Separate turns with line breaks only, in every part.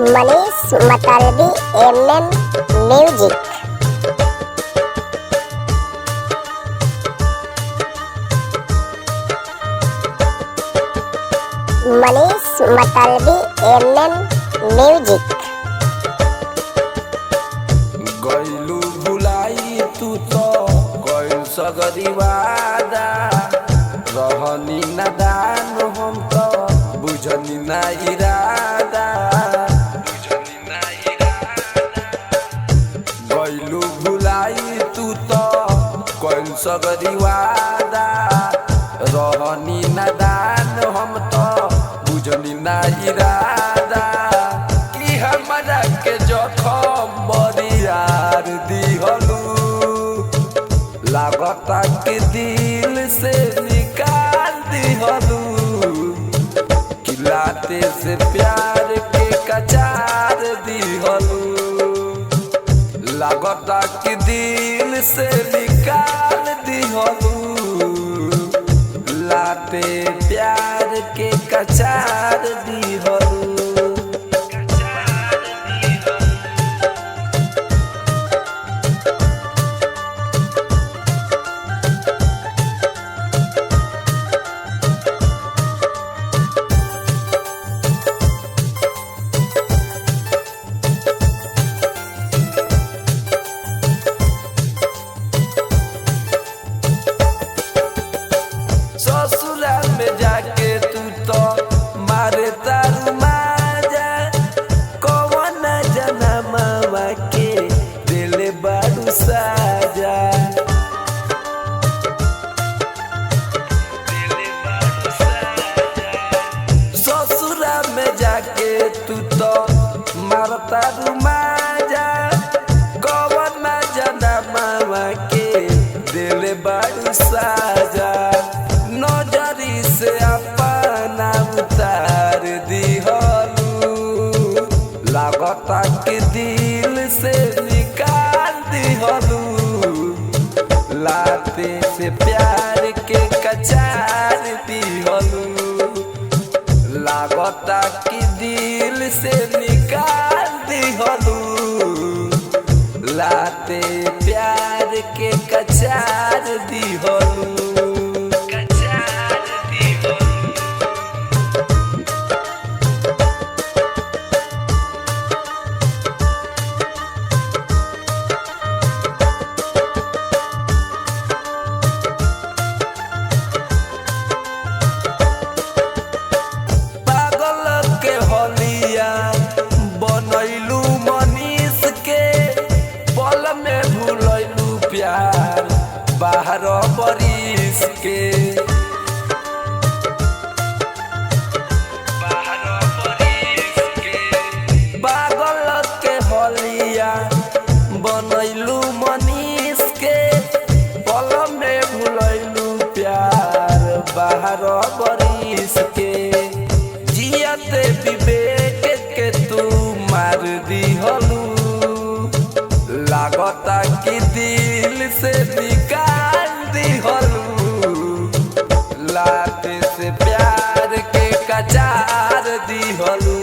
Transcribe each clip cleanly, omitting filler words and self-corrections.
मनीष मतलबी MM music. Manish मतलबी MM music.
गइलू भुलाई तू तो गइल सगरी वादा, रहनी नादान हम तो बुझनी ना इरादा। गइलू भुलाई तू तो गइल सगरी वादा, रहनी नादान हम तो बुझनी ना इरादा। कि हमरा के जखम बरियार दिहलू, लागता के दिल से निकाल दिहलू। खिलाते से प्यार के कचार दिहलू, लागता के दिल से निकाल दिहलू। लाते प्यार के कचार दिहलू। ससुरा में जाके तू तो मारे तारू माजा, कौन जनमवा के दिल बारू साजा। ससुरा में जाके तू तो मार तारू माजा, कौन जनमवा के दिल बारू साजा। नजरी से अपना उतार दिहलू, लागता के दिल से निकाल दिहलू। लाते से प्यार के कचार दिहलू, लागता के दिल से निकाल दिहलू। लाते प्यार के कचार दिहलू। बनैलू मनीष के पल में भूलैलू प्यार बाहर बरिस के। पागल के हलिया बनैलू मनीष के पल में भूलैलू प्यार बाहर बरिस के। जियते विवेक के तू मार दिहलू, लागता कि दिल से निकाल दिहलू। लाते से प्यार के कचार दिहलू,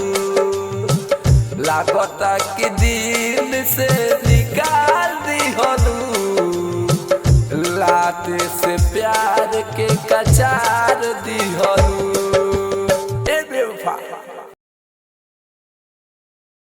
लागता कि दिल से निकाल दिहलू। लाते से प्यार के कचार दिहलू।